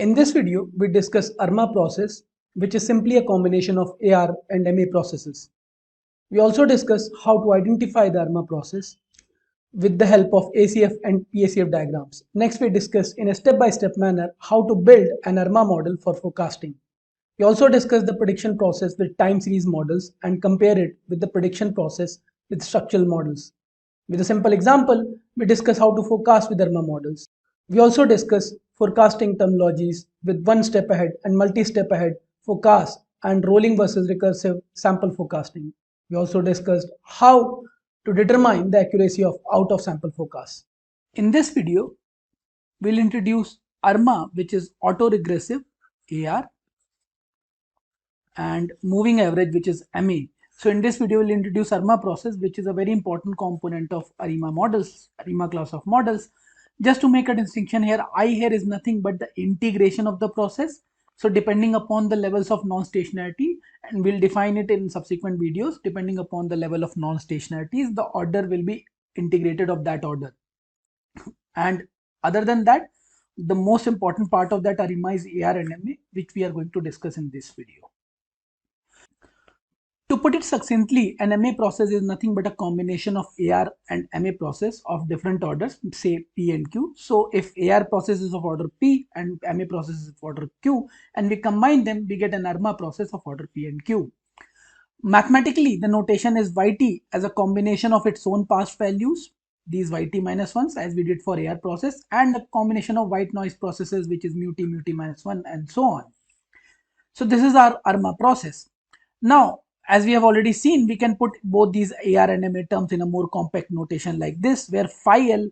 In this video, we discuss ARMA process, which is simply a combination of AR and MA processes. We also discuss how to identify the ARMA process with the help of ACF and PACF diagrams. Next, we discuss in a step-by-step manner how to build an ARMA model for forecasting. We also discuss the prediction process with time series models and compare it with the prediction process with structural models. With a simple example, we discuss how to forecast with ARMA models. We also discuss forecasting terminologies with one step ahead and multi-step ahead forecast and rolling versus recursive sample forecasting. We also discussed how to determine the accuracy of out-of-sample forecasts. In this video, we'll introduce ARMA, which is autoregressive AR, and moving average, which is MA. So in this video, we'll introduce ARMA process, which is a very important component of ARMA models, ARMA class of models. Just to make a distinction here, I here is nothing but the integration of the process. So depending upon the levels of non-stationarity, and we'll define it in subsequent videos, depending upon the level of non-stationarities, the order will be integrated of that order. And other than that, the most important part of that ARMA is AR and MA, which we are going to discuss in this video. To put it succinctly, an MA process is nothing but a combination of AR and MA process of different orders, say P and Q. So if AR process is of order P and MA process is of order Q, and we combine them, we get an ARMA process of order P and Q. Mathematically, the notation is YT as a combination of its own past values, these YT minus 1s as we did for AR process, and a combination of white noise processes, which is mu T minus 1 and so on. So this is our ARMA process. Now, as we have already seen, we can put both these AR and MA terms in a more compact notation like this, where phi L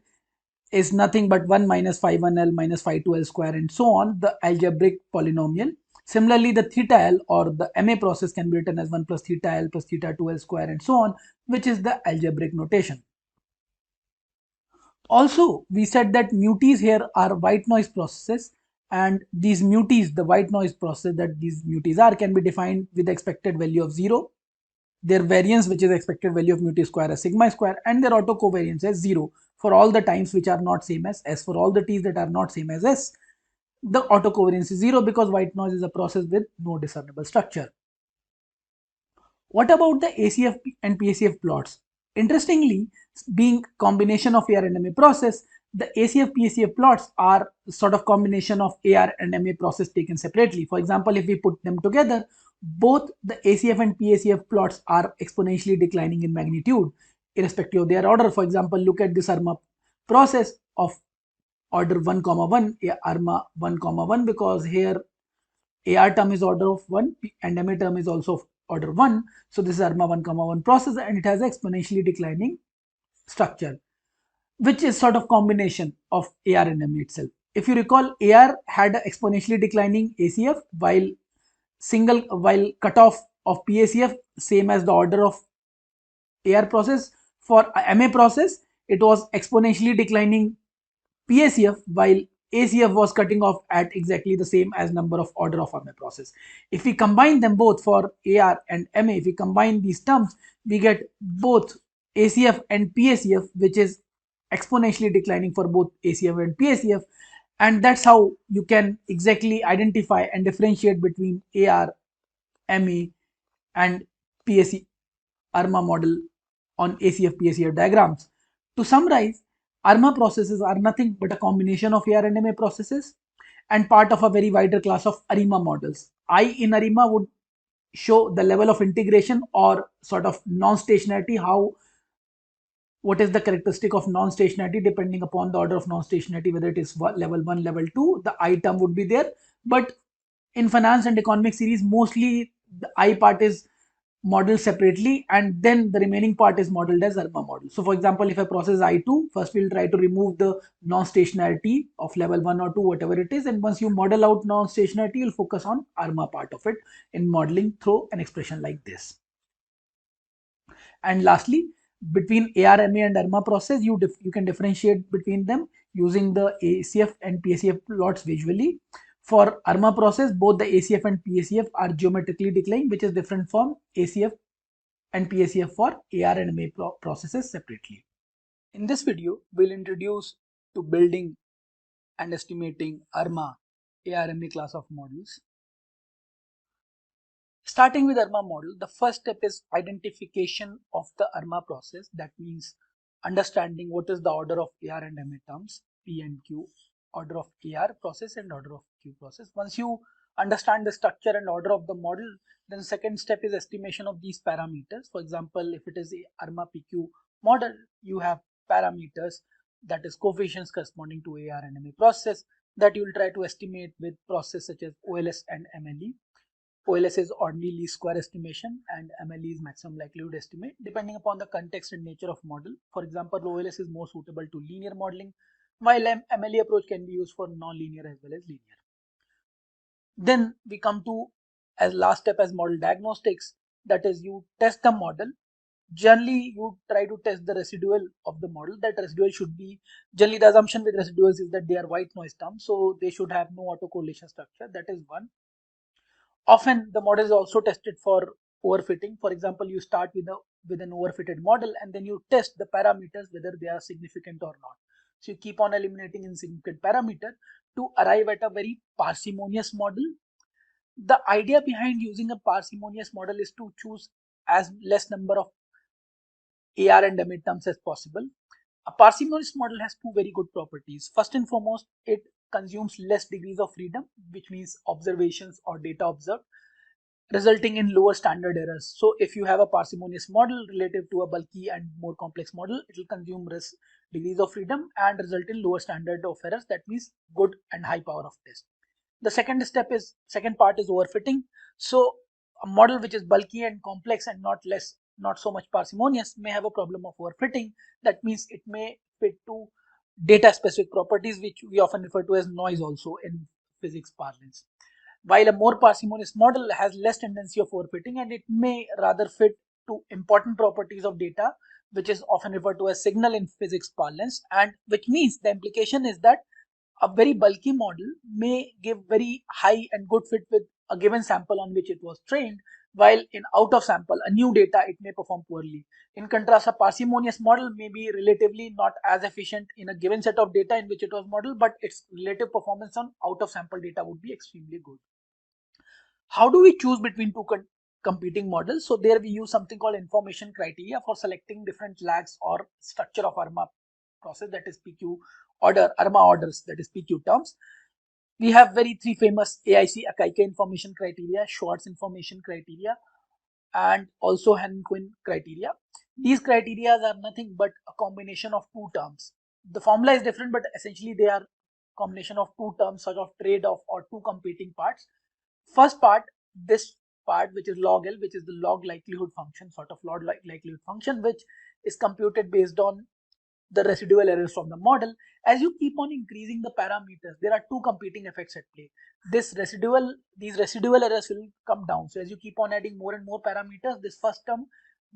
is nothing but 1 minus phi 1L minus phi 2L square and so on, the algebraic polynomial. Similarly, the theta L or the MA process can be written as 1 plus theta L plus theta 2L square and so on, which is the algebraic notation. Also, we said that muties here are white noise processes, and these muties, the white noise process that these muties are, can be defined with the expected value of 0, their variance, which is expected value of mu square as sigma square, and their auto covariance as 0 for all the times which are not same as S. For all the T's that are not same as S, the auto covariance is 0 because white noise is a process with no discernible structure. What about the ACF and PACF plots? Interestingly, being combination of AR and MA process, the ACF PACF plots are sort of combination of AR and MA process taken separately. For example, if we put them together, both the ACF and PACF plots are exponentially declining in magnitude irrespective of their order. For example, look at this ARMA process of order 1, 1, ARMA 1, 1, because here AR term is order of 1 and MA term is also of order 1. So this is ARMA 1, 1 process, and it has exponentially declining structure, which is sort of combination of AR and MA itself. If you recall, AR had an exponentially declining ACF while cutoff of PACF same as the order of AR process. For MA process, it was exponentially declining PACF while ACF was cutting off at exactly the same as number of order of MA process. If we combine them both for AR and MA, if we combine these terms, we get both ACF and PACF, which is exponentially declining for both ACF and PACF, and that's how you can exactly identify and differentiate between AR, MA, and PAC ARMA model on ACF PACF diagrams. To summarize, ARMA processes are nothing but a combination of AR and MA processes and part of a very wider class of ARMA models. I in ARMA would show the level of integration or sort of non-stationarity, what is the characteristic of non-stationarity depending upon the order of non-stationarity, whether it is level 1, level 2, the I term would be there. But in finance and economic series, mostly the I part is modeled separately and then the remaining part is modeled as ARMA model. So for example, if I process I2, first we'll try to remove the non-stationarity of level 1 or 2, whatever it is, and once you model out non-stationarity, you'll focus on ARMA part of it in modeling through an expression like this. And lastly, between ARMA and ARMA process, you can differentiate between them using the ACF and PACF plots visually. For ARMA process, both the ACF and PACF are geometrically declining, which is different from ACF and PACF for AR and MA processes separately. In this video, we'll introduce to building and estimating ARMA ARMA class of models. Starting with ARMA model, the first step is identification of the ARMA process. That means understanding what is the order of AR and MA terms, P and Q, order of AR process and order of Q process. Once you understand the structure and order of the model, then second step is estimation of these parameters. For example, if it is a ARMA PQ model, you have parameters, that is coefficients corresponding to AR and MA process, that you will try to estimate with process such as OLS and MLE. OLS is ordinary least square estimation and MLE is maximum likelihood estimate depending upon the context and nature of model. For example, OLS is more suitable to linear modeling, while MLE approach can be used for non-linear as well as linear. Then we come to as last step as model diagnostics, that is you test the model. Generally you try to test the residual of the model. That residual should be, generally the assumption with residuals is that they are white noise terms, so they should have no autocorrelation structure. That is one. Often the model is also tested for overfitting. For example, you start with an overfitted model and then you test the parameters whether they are significant or not. So you keep on eliminating insignificant parameter to arrive at a very parsimonious model. The idea behind using a parsimonious model is to choose as less number of AR and MA terms as possible. A parsimonious model has two very good properties. First and foremost, it consumes less degrees of freedom, which means observations or data observed, resulting in lower standard errors. So if you have a parsimonious model relative to a bulky and more complex model, it will consume less degrees of freedom and result in lower standard of errors. That means good and high power of test. The second part is overfitting. So a model which is bulky and complex and not so much parsimonious may have a problem of overfitting. That means it may fit to data specific properties, which we often refer to as noise also in physics parlance. While a more parsimonious model has less tendency of overfitting and it may rather fit to important properties of data, which is often referred to as signal in physics parlance, and which means the implication is that a very bulky model may give very high and good fit with a given sample on which it was trained, while in out of sample, a new data, it may perform poorly. In contrast, a parsimonious model may be relatively not as efficient in a given set of data in which it was modeled, but its relative performance on out of sample data would be extremely good. How do we choose between two competing models? So there we use something called information criteria for selecting different lags or structure of ARMA process, that is PQ order, ARMA orders, that is PQ terms. We have three famous AIC Akaike information criteria, Schwartz information criteria, and also Hanquin criteria. These criteria are nothing but a combination of two terms. The formula is different, but essentially they are combination of two terms, sort of trade-off or two competing parts. First part, this part which is log L, which is the log likelihood function, sort of log likelihood function, which is computed based on the residual errors from the model. As you keep on increasing the parameters, there are two competing effects at play. These residual errors will come down. So as you keep on adding more and more parameters, this first term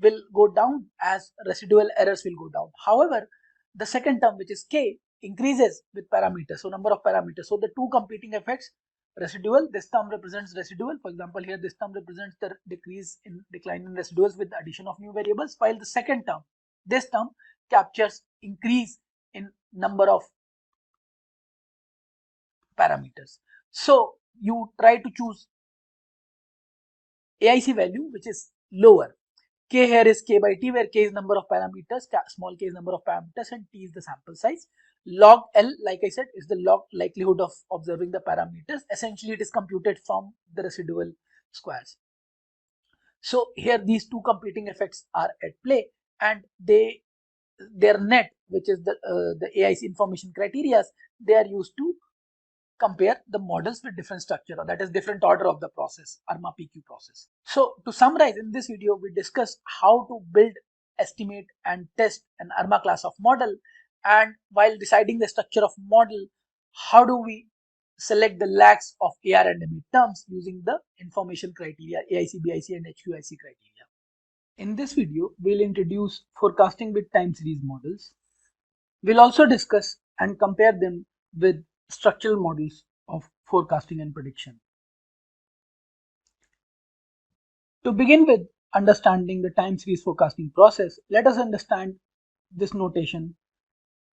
will go down as residual errors will go down. However, the second term, which is K, increases with parameters, so number of parameters. So the two competing effects, residual, this term represents residual. For example, here this term represents the decline in residuals with the addition of new variables, while the second term, this term, captures increase in number of parameters. So you try to choose AIC value which is lower. K here is K by T, where K is number of parameters, small k is number of parameters, and T is the sample size. Log L, like I said, is the log likelihood of observing the parameters. Essentially, it is computed from the residual squares. So here these two competing effects are at play, and their net, which is the AIC information criteria, they are used to compare the models with different structure, or that is different order of the process, ARMA PQ process. So to summarize, in this video we discussed how to build, estimate and test an ARMA class of model, and while deciding the structure of model, how do we select the lags of AR and ME terms using the information criteria AIC, BIC and HQIC criteria. In this video, we'll introduce forecasting with time series models. We'll also discuss and compare them with structural models of forecasting and prediction. To begin with understanding the time series forecasting process, let us understand this notation,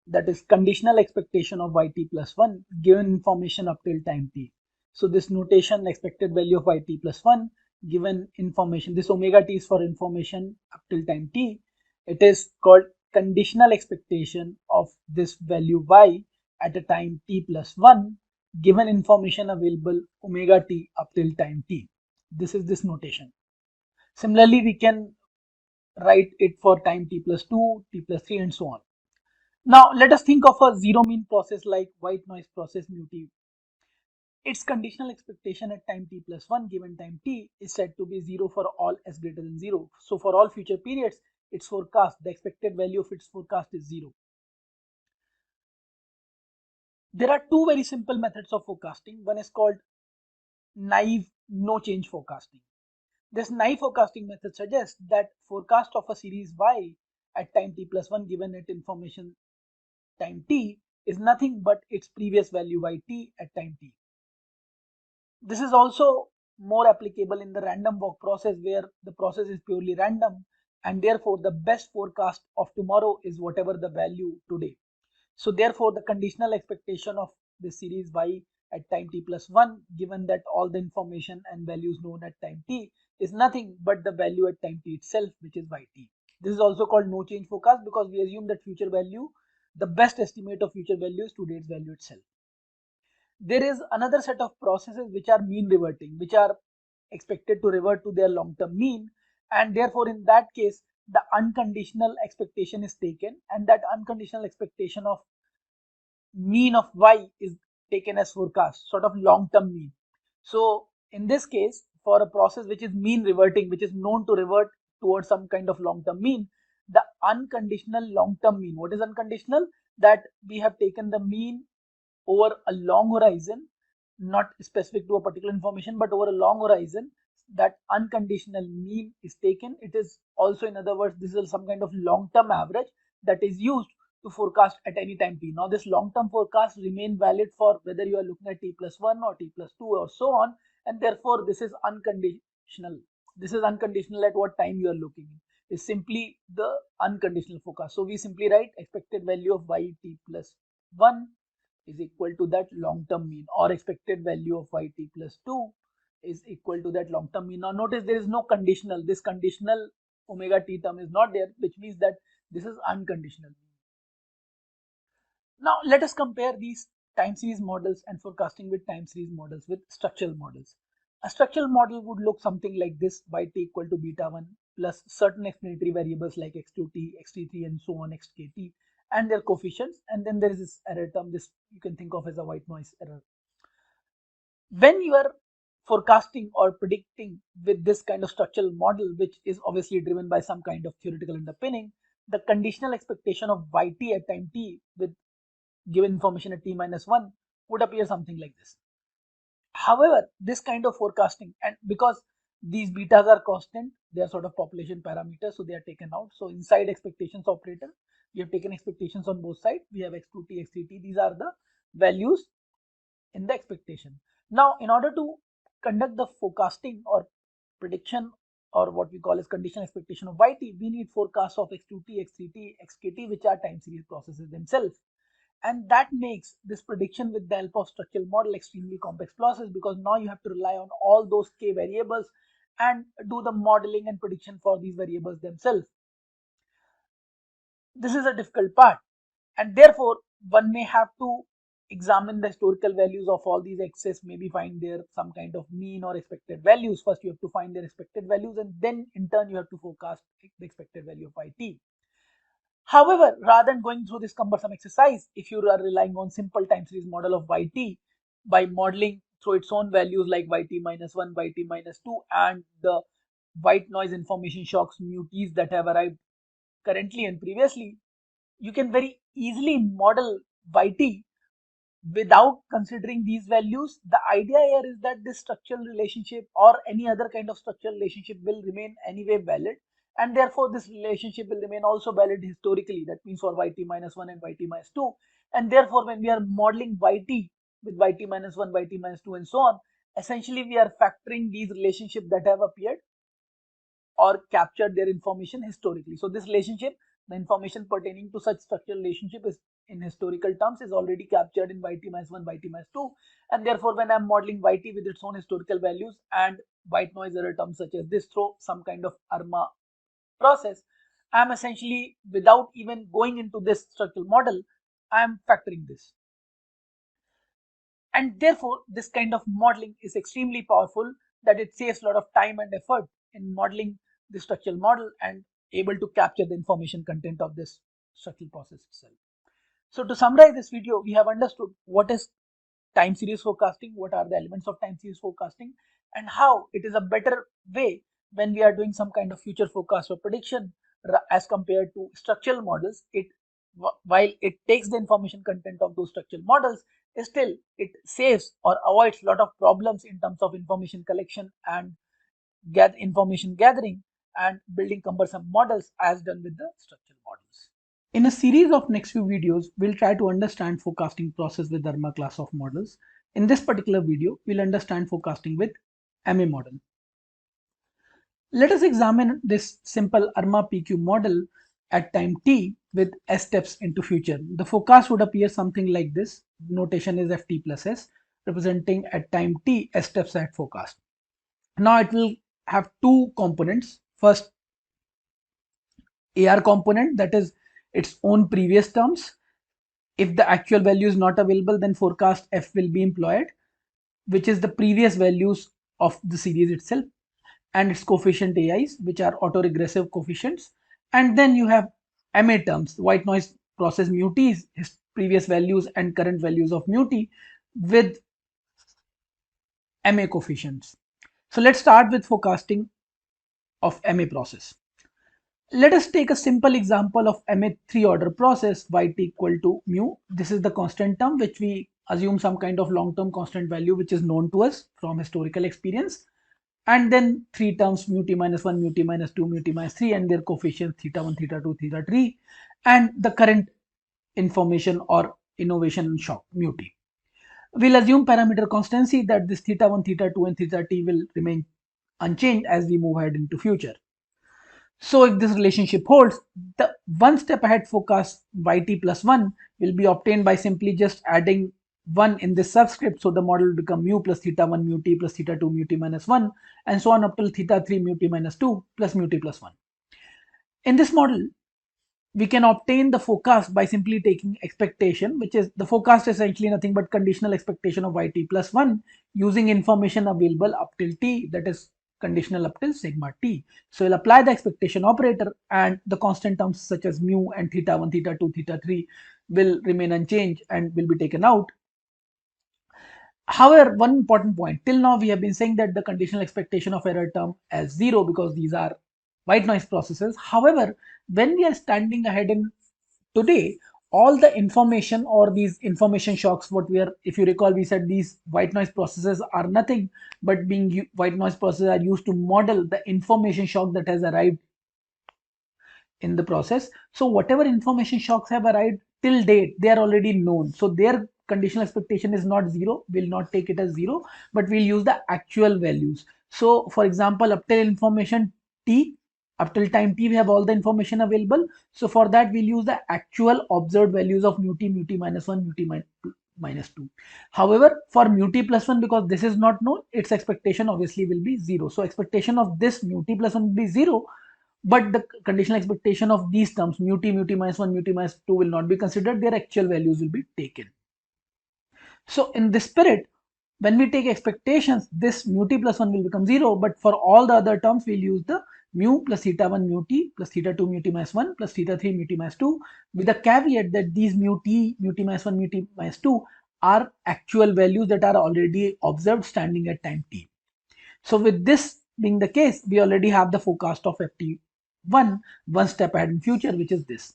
that is conditional expectation of yt plus 1 given information up till time t. So this notation, expected value of yt plus 1, given information, this omega t is for information up till time t. It is called conditional expectation of this value y at a time t plus 1, given information available omega t up till time t. This is this notation. Similarly, we can write it for time t plus 2, t plus 3, and so on. Now, let us think of a zero mean process like white noise process mu t. Its conditional expectation at time t plus 1 given time t is said to be 0 for all s greater than 0. So, for all future periods, its forecast, the expected value of its forecast is 0. There are two very simple methods of forecasting. One is called naive no change forecasting. This naive forecasting method suggests that forecast of a series y at time t plus 1 given at information time t is nothing but its previous value yt at time t. This is also more applicable in the random walk process where the process is purely random and therefore the best forecast of tomorrow is whatever the value today. So therefore the conditional expectation of the series y at time t plus 1 given that all the information and values known at time t is nothing but the value at time t itself, which is yt. This is also called no change forecast because we assume that future value, the best estimate of future value is today's value itself. There is another set of processes which are mean reverting, which are expected to revert to their long-term mean, and therefore in that case the unconditional expectation is taken, and that unconditional expectation of mean of y is taken as forecast, sort of long-term mean. So in this case, for a process which is mean reverting, which is known to revert towards some kind of long-term mean, the unconditional long-term mean, what is unconditional? That we have taken the mean over a long horizon, not specific to a particular information, but over a long horizon, that unconditional mean is taken. It is also, in other words, this is some kind of long-term average that is used to forecast at any time t. Now, this long-term forecast remain valid for whether you are looking at t plus 1 or t plus 2 or so on, and therefore this is unconditional. This is unconditional at what time you are looking in. Is simply the unconditional forecast. So we simply write expected value of y t plus 1 is equal to that long-term mean, or expected value of yt plus 2 is equal to that long-term mean. Now notice there is no conditional. This conditional omega t term is not there, which means that this is unconditional. Now let us compare these time series models and forecasting with time series models with structural models. A structural model would look something like this: yt equal to beta 1 plus certain explanatory variables like x2t, xt3, and so on, xkt, and their coefficients, and then there is this error term. This you can think of as a white noise error. When you are forecasting or predicting with this kind of structural model, which is obviously driven by some kind of theoretical underpinning, the conditional expectation of yt at time t with given information at t minus 1 would appear something like this. However, this kind of forecasting, and because these betas are constant, they are sort of population parameters, so they are taken out. So inside expectations operator, we have taken expectations on both sides. We have x2t, x3t. These are the values in the expectation. Now, in order to conduct the forecasting or prediction, or what we call as conditional expectation of yt, we need forecasts of x2t, x3t, xkt, which are time series processes themselves. And that makes this prediction with the help of structural model extremely complex process, because now you have to rely on all those k variables and do the modeling and prediction for these variables themselves. This is a difficult part, and therefore one may have to examine the historical values of all these x's, maybe find their some kind of mean or expected values. First you have to find their expected values, and then in turn you have to forecast the expected value of yt. However, rather than going through this cumbersome exercise, if you are relying on simple time series model of yt by modeling through its own values like yt minus 1, yt minus 2, and the white noise information shocks mu t's that have arrived currently and previously, you can very easily model yt without considering these values. The idea here is that this structural relationship or any other kind of structural relationship will remain anyway valid, and therefore this relationship will remain also valid historically. That means for yt minus 1 and yt minus 2, and therefore when we are modeling yt with yt minus 1, yt minus 2, and so on, essentially we are factoring these relationships that have appeared or captured their information historically. So this relationship, the information pertaining to such structural relationship, is in historical terms is already captured in yt minus 1, yt minus 2, and therefore when I'm modeling yt with its own historical values and white noise error terms such as this through some kind of ARMA process, I'm essentially, without even going into this structural model, I'm factoring this. And therefore, this kind of modeling is extremely powerful, that it saves a lot of time and effort in modeling the structural model and able to capture the information content of this structural process itself. So to summarize this video, we have understood what is time series forecasting, what are the elements of time series forecasting, and how it is a better way when we are doing some kind of future forecast or prediction as compared to structural models. While it takes the information content of those structural models, still it saves or avoids a lot of problems in terms of information collection and information gathering and building cumbersome models as done with the structural models. In a series of next few videos, we'll try to understand forecasting process with ARMA class of models. In this particular video, we'll understand forecasting with MA model. Let us examine this simple ARMA PQ model at time t with s steps into future. The forecast would appear something like this. Notation is ft plus s, representing at time t s steps at forecast. Now it will have two components. First, AR component, that is its own previous terms. If the actual value is not available, then forecast f will be employed, which is the previous values of the series itself, and its coefficient AIs, which are autoregressive coefficients. And then you have MA terms, white noise process mu t, his previous values and current values of mu t with MA coefficients. So let's start with forecasting of MA process. Let us take a simple example of MA 3-order process, yt equal to mu. This is the constant term which we assume some kind of long-term constant value which is known to us from historical experience. And then three terms, mu t minus 1, mu t minus 2, mu t minus 3, and their coefficients theta 1, theta 2, theta 3, and the current information or innovation shock mu t. We'll assume parameter constancy that this theta 1, theta 2, and theta t will remain unchanged as we move ahead into future. So if this relationship holds, the one step ahead forecast yt plus 1 will be obtained by simply just adding 1 in this subscript. So the model will become mu plus theta 1 mu t plus theta 2 mu t minus 1, and so on up till theta 3 mu t minus 2 plus mu t plus 1. In this model, we can obtain the forecast by simply taking expectation, which is the forecast essentially nothing but conditional expectation of yt plus 1 using information available up till t, that is conditional up till sigma t. So we'll apply the expectation operator, and the constant terms such as mu and theta 1, theta 2, theta 3 will remain unchanged and will be taken out. However, one important point, till now we have been saying that the conditional expectation of error term as 0 because these are white noise processes. However, when we are standing ahead in today, all the information or these information shocks, what we are, if you recall, we said these white noise processes are nothing but being white noise processes are used to model the information shock that has arrived in the process. So whatever information shocks have arrived till date, they are already known. So their conditional expectation is not 0, we'll not take it as 0, but we'll use the actual values. So for example, up till information t, up till time t, we have all the information available. So for that, we'll use the actual observed values of mu t minus 1, mu t minus 2. However, for mu t plus 1, because this is not known, its expectation obviously will be 0. So expectation of this mu t plus 1 will be 0, but the conditional expectation of these terms mu t minus 1, mu t minus 2 will not be considered. Their actual values will be taken. So in this spirit, when we take expectations, this mu t plus 1 will become 0, but for all the other terms, we'll use the mu plus theta 1 mu t plus theta 2 mu t minus 1 plus theta 3 mu t minus 2, with the caveat that these mu t minus 1, mu t minus 2 are actual values that are already observed standing at time t. So with this being the case, we already have the forecast of ft1 one step ahead in future, which is this.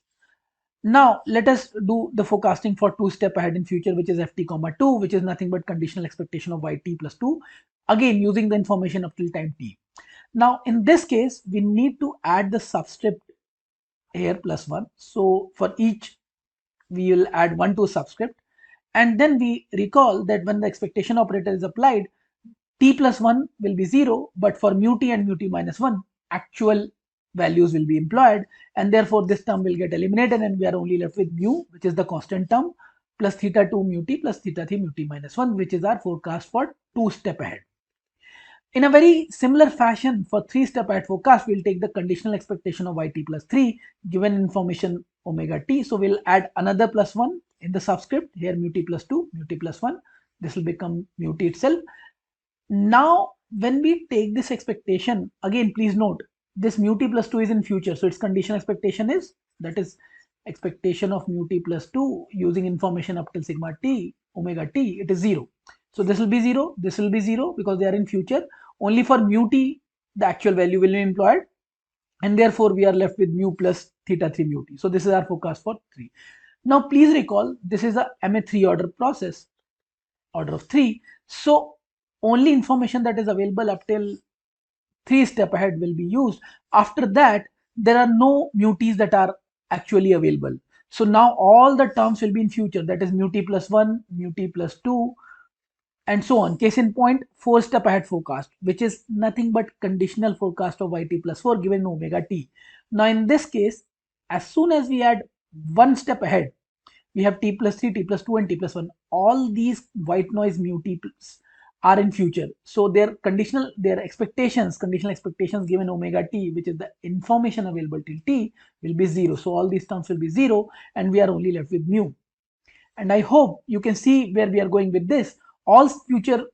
Now let us do the forecasting for 2 step ahead in future, which is ft comma 2, which is nothing but conditional expectation of yt plus 2, again using the information up till time t. Now in this case, we need to add the subscript here plus 1. So for each, we will add 1 to subscript, and then we recall that when the expectation operator is applied, t plus 1 will be 0, but for mu t and mu t minus 1, actual values will be employed, and therefore this term will get eliminated and we are only left with mu, which is the constant term, plus theta 2 mu t plus theta 3 mu t minus 1, which is our forecast for 2 step ahead. In a very similar fashion, for 3-step ahead forecast, we'll take the conditional expectation of yt plus 3 given information omega t. So we'll add another plus 1 in the subscript, here mu t plus 2, mu t plus 1. This will become mu t itself. Now, when we take this expectation, again, please note, this mu t plus 2 is in future. So its conditional expectation is, that is expectation of mu t plus 2 using information up till sigma t, omega t, it is 0. So this will be 0, this will be 0 because they are in future. Only for mu t, the actual value will be employed, and therefore we are left with mu plus theta 3 mu t. So this is our forecast for 3. Now please recall, this is a MA 3 order process, order of 3. So only information that is available up till 3-step ahead will be used. After that, there are no mu t's that are actually available. So now all the terms will be in future, that is mu t plus 1, mu t plus 2, and so on. Case in point, 4-step ahead forecast, which is nothing but conditional forecast of yt plus 4 given omega t. Now in this case, as soon as we add 1 step ahead, we have t plus 3, t plus 2 and t plus 1. All these white noise mu t are in future. So their conditional expectations given omega t, which is the information available till t, will be 0. So all these terms will be 0 and we are only left with mu. And I hope you can see where we are going with this. All future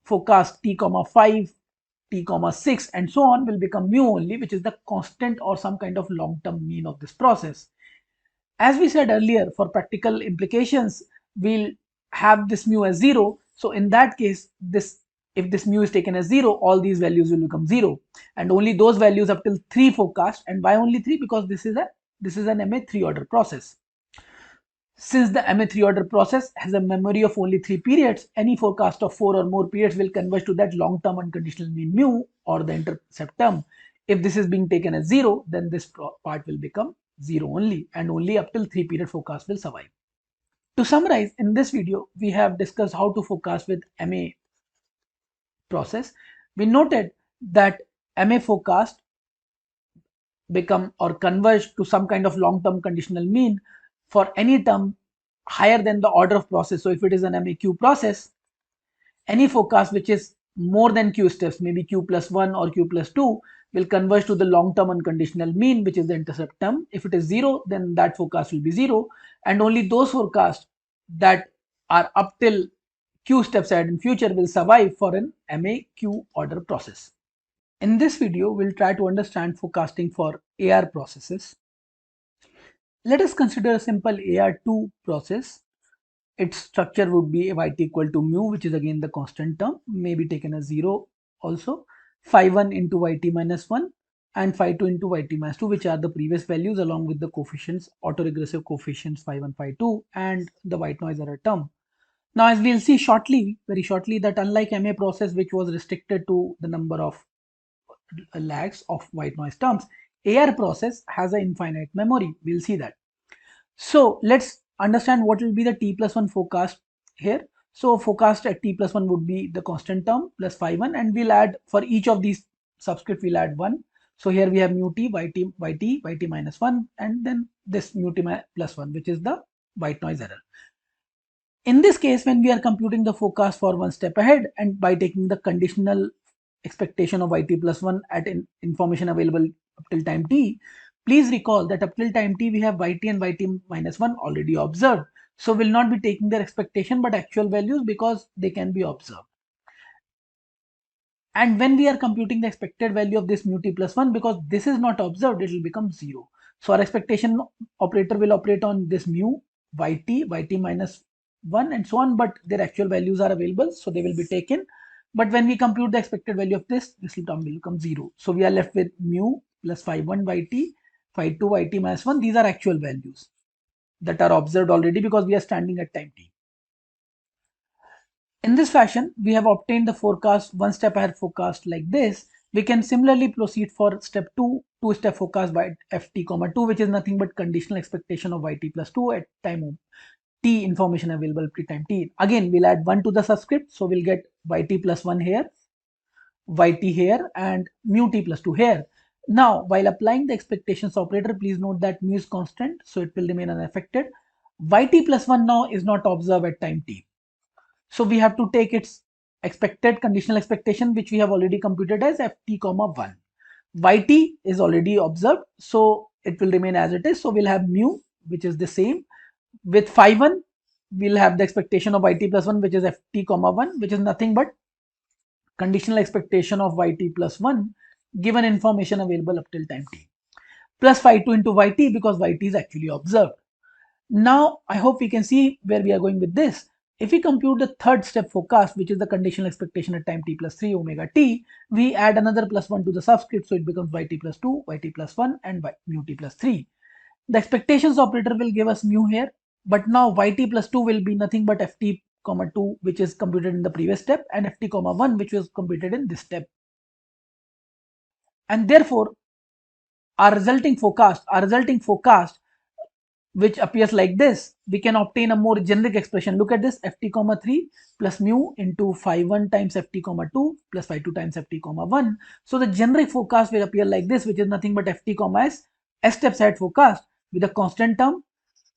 forecasts t comma 5, t comma 6 and so on will become mu only, which is the constant or some kind of long-term mean of this process. As we said earlier, for practical implications, we'll have this mu as 0. So in that case, if this mu is taken as 0, all these values will become 0, and only those values up till 3 forecast. And why only 3? Because this is an MA 3 order process. Since the MA 3 order process has a memory of only 3 periods, any forecast of 4 or more periods will converge to that long-term unconditional mean mu, or the intercept term. If this is being taken as 0, then this part will become 0 only, and only up till 3-period forecast will survive. To summarize, in this video, we have discussed how to forecast with MA process. We noted that MA forecast become or converge to some kind of long-term conditional mean for any term higher than the order of process. So if it is an MAQ process, any forecast which is more than Q steps, maybe Q plus 1 or Q plus 2, will converge to the long-term unconditional mean, which is the intercept term. If it is 0, then that forecast will be 0, and only those forecasts that are up till Q steps ahead in future will survive for an MAQ order process. In this video, we'll try to understand forecasting for AR processes. Let us consider a simple AR2 process. Its structure would be yt equal to mu, which is again the constant term, may be taken as 0 also, phi1 into yt minus 1 and phi2 into yt minus 2, which are the previous values along with the coefficients, autoregressive coefficients phi1, phi2 and the white noise error term. Now as we'll see shortly, very shortly, that unlike MA process, which was restricted to the number of lags of white noise terms, AR process has an infinite memory. We'll see that. So let's understand what will be the t plus 1 forecast here. So forecast at t plus 1 would be the constant term plus phi1, and we'll add for each of these subscript, we'll add 1. So here we have mu t, yt minus 1, and then this mu t plus 1, which is the white noise error. In this case, when we are computing the forecast for 1 step ahead, and by taking the conditional expectation of yt plus 1 at information available up till time t, please recall that up till time t we have yt and yt minus 1 already observed. So we'll not be taking their expectation but actual values because they can be observed. And when we are computing the expected value of this mu t plus 1, because this is not observed, it will become 0. So our expectation operator will operate on this mu, yt minus 1 and so on, but their actual values are available, so they will be taken. But when we compute the expected value of this term will become 0. So we are left with mu plus phi1 yt, phi2 yt minus 1. These are actual values that are observed already because we are standing at time t. In this fashion, we have obtained the forecast, 1 step ahead forecast like this. We can similarly proceed for step 2, 2-step forecast by ft comma 2, which is nothing but conditional expectation of yt plus 2 at time t, information available pre time t. Again, we'll add 1 to the subscript, so we'll get yt plus 1 here, yt here, and mu t plus 2 here. Now, while applying the expectations operator, please note that mu is constant, so it will remain unaffected. Yt plus 1 now is not observed at time t. So we have to take its expected conditional expectation, which we have already computed as ft comma 1. Yt is already observed, so it will remain as it is. So we'll have mu, which is the same. With phi 1, we'll have the expectation of yt plus 1, which is ft comma 1, which is nothing but conditional expectation of yt plus 1 given information available up till time t, plus phi 2 into yt because yt is actually observed. Now, I hope we can see where we are going with this. If we compute the third step forecast, which is the conditional expectation at time t plus 3 omega t, we add another plus 1 to the subscript, so it becomes yt plus 2, yt plus 1 and mu t plus 3. The expectations operator will give us mu here, but now yt plus 2 will be nothing but ft comma 2, which is computed in the previous step, and ft comma 1, which was computed in this step. And therefore, our resulting forecast which appears like this, we can obtain a more generic expression. Look at this, ft comma 3 plus mu into phi 1 times ft comma 2 plus phi 2 times ft comma 1. So the generic forecast will appear like this, which is nothing but ft comma s steps ahead forecast with a constant term,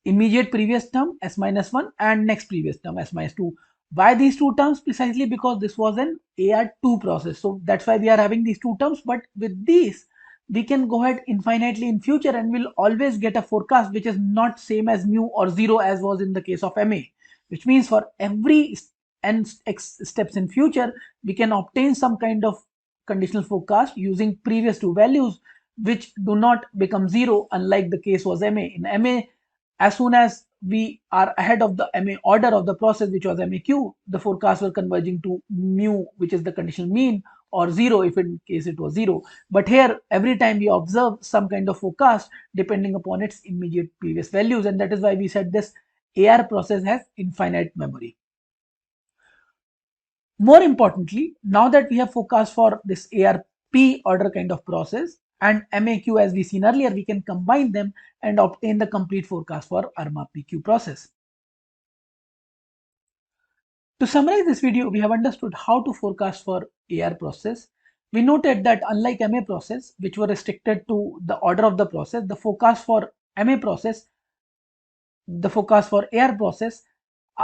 immediate previous term s minus 1 and next previous term s minus 2. Why these two terms? Precisely because this was an AR2 process. So that's why we are having these two terms, but with these we can go ahead infinitely in future and we'll always get a forecast which is not same as mu or 0 as was in the case of MA, which means for every n x steps in future we can obtain some kind of conditional forecast using previous two values which do not become 0, unlike the case was MA. In MA, as soon as we are ahead of the MA order of the process, which was MAQ, the forecasts were converging to mu, which is the conditional mean, or 0 if in case it was 0. But here, every time we observe some kind of forecast depending upon its immediate previous values, and that is why we said this AR process has infinite memory. More importantly, now that we have forecast for this ARP order kind of process and MAQ as we seen earlier, we can combine them and obtain the complete forecast for ARMA PQ process. To summarize this video, we have understood how to forecast for AR process. We noted that unlike MA process, which were restricted to the order of the process, the forecast for AR process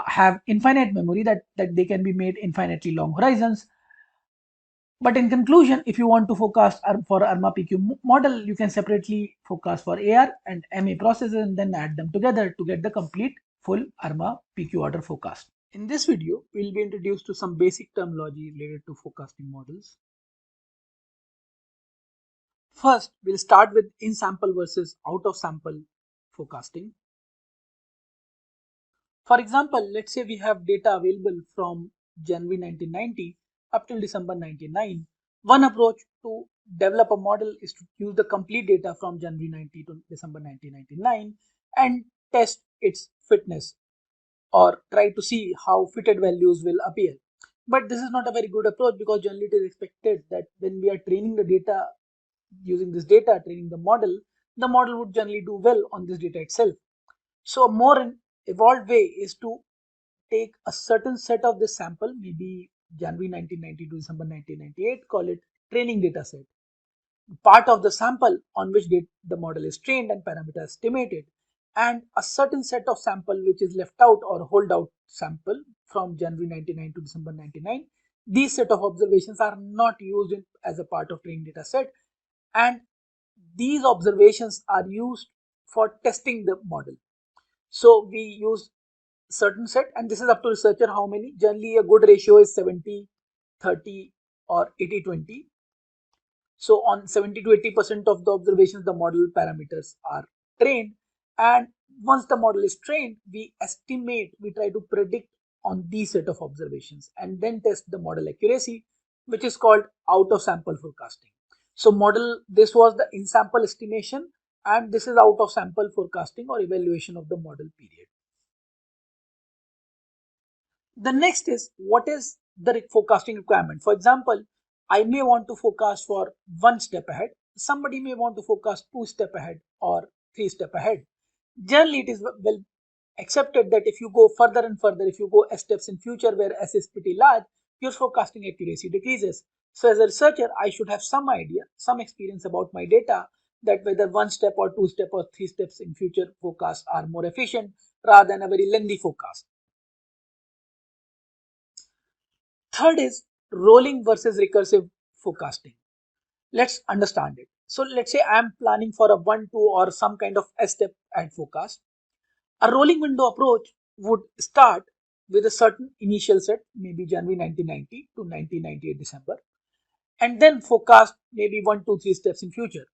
have infinite memory, that they can be made infinitely long horizons. But in conclusion, if you want to forecast for ARMA PQ model, you can separately forecast for AR and MA processes and then add them together to get the complete full ARMA PQ order forecast. In this video, we will be introduced to some basic terminology related to forecasting models. First, we'll start with in-sample versus out-of-sample forecasting. For example, let's say we have data available from January 1990 up till December 1999. One approach to develop a model is to use the complete data from January 90 to December 1999 and test its fitness or try to see how fitted values will appear. But this is not a very good approach because generally it is expected that when we are training the data, using this data, training the model would generally do well on this data itself. So a more evolved way is to take a certain set of this sample, maybe January 1990 to December 1998, call it training data set, part of the sample on which the model is trained and parameter estimated, and a certain set of sample which is left out or hold out sample from January 99 to December 99. These set of observations are not used as a part of training data set, and these observations are used for testing the model. So we use certain set, and this is up to researcher how many. Generally a good ratio is 70-30 or 80-20. So on 70 to 80% of the observations, the model parameters are trained, and once the model is trained, we try to predict on these set of observations and then test the model accuracy, which is called out of sample forecasting. So this was the in sample estimation, and this is out of sample forecasting or evaluation of the model period. The next is, what is the forecasting requirement? For example, I may want to forecast for 1 step ahead. Somebody may want to forecast 2 step ahead or 3 step ahead. Generally, it is well accepted that if you go further and further, if you go S steps in future where S is pretty large, your forecasting accuracy decreases. So as a researcher, I should have some idea, some experience about my data, that whether one step or two step or three steps in future forecasts are more efficient rather than a very lengthy forecast. Third is rolling versus recursive forecasting. Let's understand it. So let's say I am planning for a 1, 2 or some kind of S step ahead forecast. A rolling window approach would start with a certain initial set, maybe January 1990 to 1998 December, and then forecast maybe 1, 2, 3 steps in future.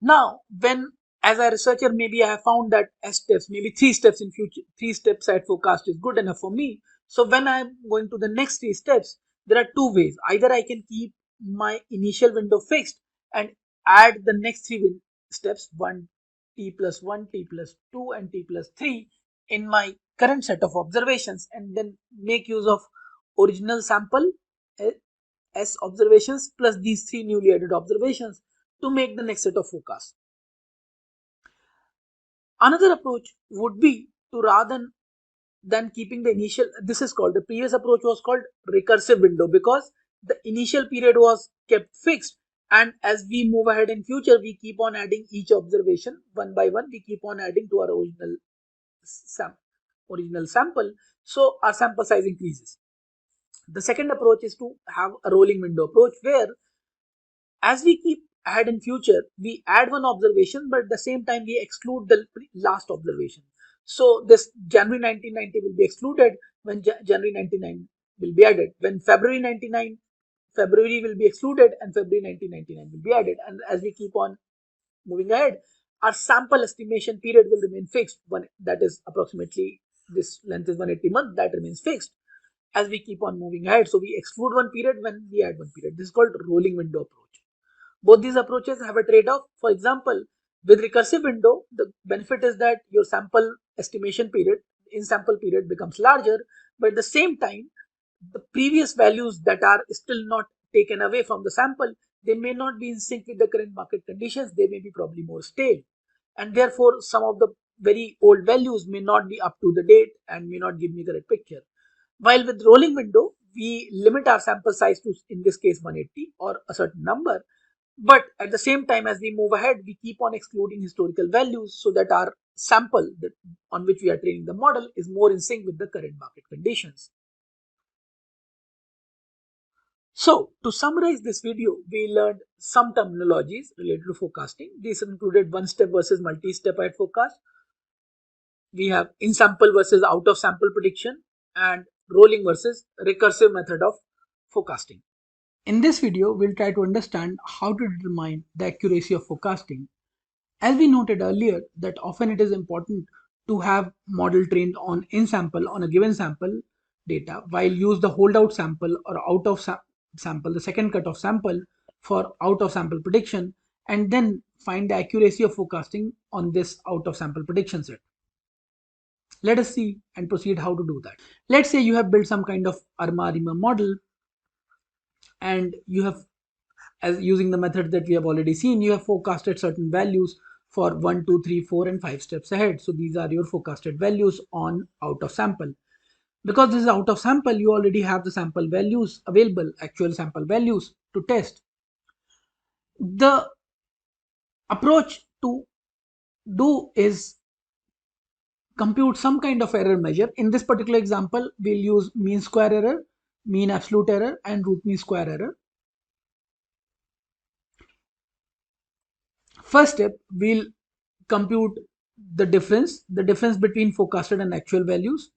Now, when as a researcher, maybe I have found that S steps, maybe three steps in future, three steps at forecast is good enough for me. So when I'm going to the next three steps, there are two ways. Either I can keep my initial window fixed and add the next three steps, 1 t plus 1, t plus 2, and t plus 3 in my current set of observations, and then make use of original sample S observations plus these three newly added observations to make the next set of forecasts. Another approach would be to rather than keeping the initial, this is called, the previous approach was called recursive window, because the initial period was kept fixed, and as we move ahead in future, we keep on adding each observation one by one, we keep on adding to our original sample, so our sample size increases. The second approach is to have a rolling window approach, where as we keep ahead in future, we add one observation, but at the same time we exclude the last observation. So this January 1990 will be excluded when January 99 will be added. When February 99, February will be excluded and February 1999 will be added. And as we keep on moving ahead, our sample estimation period will remain fixed. That is approximately, this length is 180 months, that remains fixed as we keep on moving ahead. So we exclude one period when we add one period. This is called rolling window approach. Both these approaches have a trade-off. For example, with recursive window, the benefit is that your sample estimation period, in sample period, becomes larger, but at the same time, the previous values that are still not taken away from the sample, they may not be in sync with the current market conditions. They may be probably more stale, and therefore some of the very old values may not be up to the date and may not give me the correct picture. While with rolling window, we limit our sample size to, in this case, 180 or a certain number, but at the same time, as we move ahead, we keep on excluding historical values so that our sample on which we are training the model is more in sync with the current market conditions. So, to summarize this video, we learned some terminologies related to forecasting. These included one-step versus multi-step ahead forecast. We have in-sample versus out-of-sample prediction, and rolling versus recursive method of forecasting. In this video, we'll try to understand how to determine the accuracy of forecasting. As we noted earlier, that often it is important to have model trained on in-sample, on a given sample data, while use the holdout sample or out of sample, the second cut of sample, for out of sample prediction, and then find the accuracy of forecasting on this out of sample prediction set. Let us see and proceed how to do that. Let's say you have built some kind of ARMA model, and you have, as using the method that we have already seen, you have forecasted certain values for 1, 2, 3, 4, and 5 steps ahead. So these are your forecasted values on out of sample. Because this is out of sample, you already have the sample values available, actual sample values to test. The approach to do is compute some kind of error measure. In this particular example, we'll use mean square error, mean absolute error, and root mean square error. First step, we'll compute the difference between forecasted and actual values,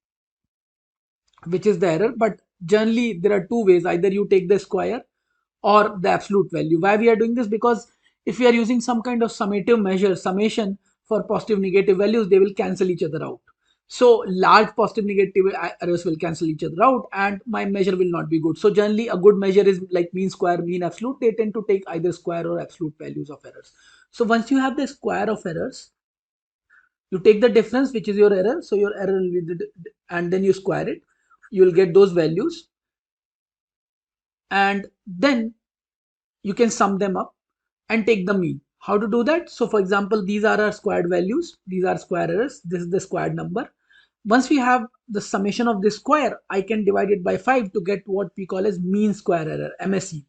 which is the error. But generally there are two ways: either you take the square or the absolute value. Why we are doing this? Because if we are using some kind of summative measure, summation for positive negative values, they will cancel each other out. So large positive negative errors will cancel each other out and my measure will not be good. So generally a good measure is like mean square, mean absolute. They tend to take either square or absolute values of errors. So once you have the square of errors, you take the difference, which is your error. So your error will be and then you square it. You will get those values, and then you can sum them up and take the mean. How to do that? So for example, these are our squared values. These are square errors. This is the squared number. Once we have the summation of this square, I can divide it by 5 to get what we call as mean square error, MSE.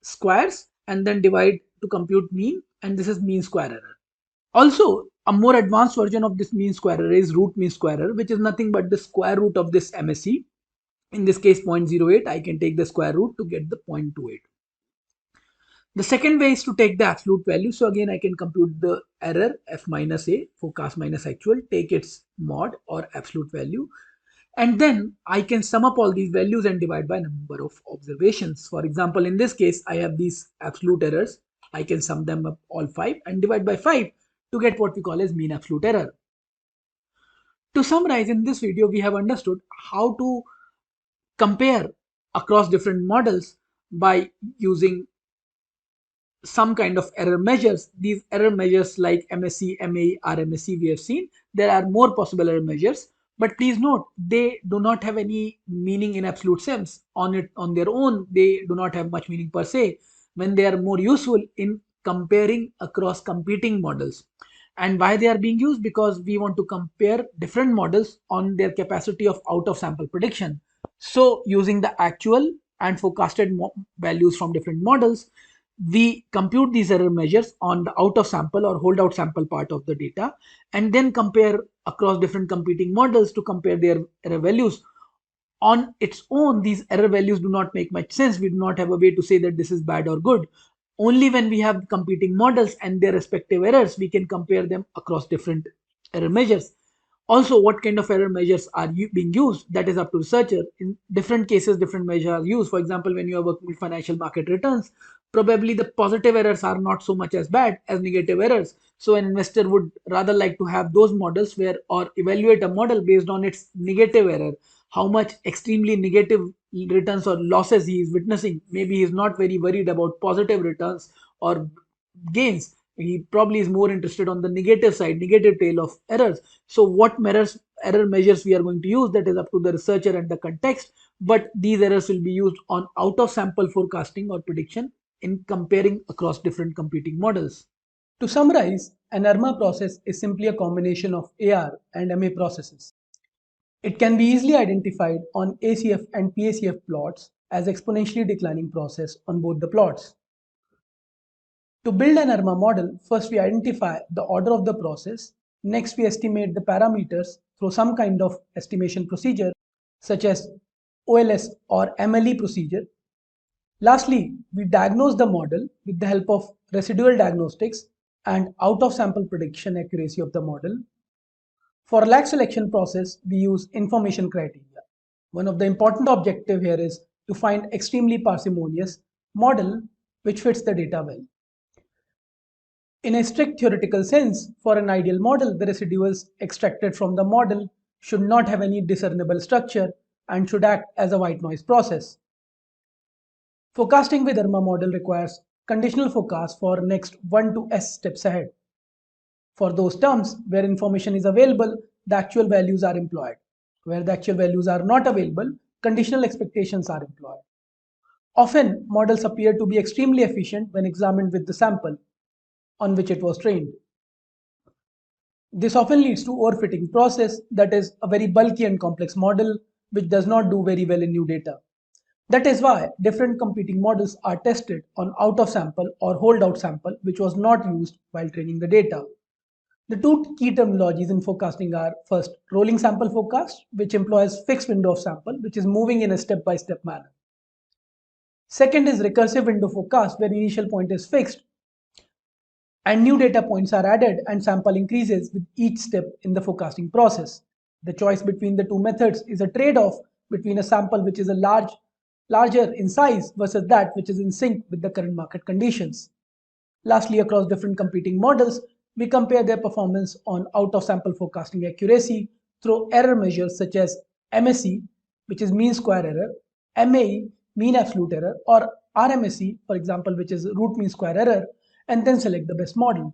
Squares and then divide to compute mean, and this is mean square error. Also, a more advanced version of this mean square error is root mean square error, which is nothing but the square root of this MSE. In this case 0.08, I can take the square root to get the 0.28. The second way is to take the absolute value. So again, I can compute the error f minus a, forecast minus actual, take its mod or absolute value, and then I can sum up all these values and divide by number of observations. For example, in this case, I have these absolute errors. I can sum them up all 5 and divide by 5 to get what we call as mean absolute error. To summarize, in this video, we have understood how to compare across different models by using some kind of error measures. These error measures like MSE, MAE, RMSE we have seen. There are more possible error measures, but please note they do not have any meaning in absolute sense. On their own, they do not have much meaning per se, when they are more useful in comparing across competing models. And why they are being used? Because we want to compare different models on their capacity of out of sample prediction. So using the actual and forecasted values from different models, we compute these error measures on the out of sample or hold out sample part of the data, and then compare across different competing models to compare their error values. On its own, these error values do not make much sense. We do not have a way to say that this is bad or good. Only when we have competing models and their respective errors, we can compare them across different error measures. Also, what kind of error measures are being used? That is up to researcher. In different cases, different measures are used. For example, when you are working with financial market returns, probably the positive errors are not so much as bad as negative errors. So an investor would rather like to have those models where, or evaluate a model based on its negative error, how much extremely negative returns or losses he is witnessing. Maybe he is not very worried about positive returns or gains. He probably is more interested on the negative side, negative tail of errors. So what error measures we are going to use, that is up to the researcher and the context, but these errors will be used on out of sample forecasting or prediction in comparing across different competing models. To summarize, an ARMA process is simply a combination of AR and MA processes. It can be easily identified on ACF and PACF plots as exponentially declining process on both the plots. To build an ARMA model, first we identify the order of the process. Next, we estimate the parameters through some kind of estimation procedure, such as OLS or MLE procedure. Lastly, we diagnose the model with the help of residual diagnostics and out-of-sample prediction accuracy of the model. For lag selection process, we use information criteria. One of the important objective here is to find extremely parsimonious model which fits the data well. In a strict theoretical sense, for an ideal model, the residuals extracted from the model should not have any discernible structure and should act as a white noise process. Forecasting with ARMA model requires conditional forecast for next 1 to S steps ahead. For those terms where information is available, the actual values are employed. Where the actual values are not available, conditional expectations are employed. Often, models appear to be extremely efficient when examined with the sample on which it was trained. This often leads to overfitting process, that is a very bulky and complex model which does not do very well in new data. That is why different competing models are tested on out of sample or hold out sample, which was not used while training the data. The two key terminologies in forecasting are first rolling sample forecast, which employs fixed window of sample which is moving in a step-by-step manner. Second is recursive window forecast, where initial point is fixed and new data points are added and sample increases with each step in the forecasting process. The choice between the two methods is a trade-off between a sample which is larger in size versus that which is in sync with the current market conditions. Lastly, across different competing models, we compare their performance on out-of-sample forecasting accuracy through error measures such as MSE, which is mean square error, MAE, mean absolute error, or RMSE, for example, which is root mean square error, and then select the best model.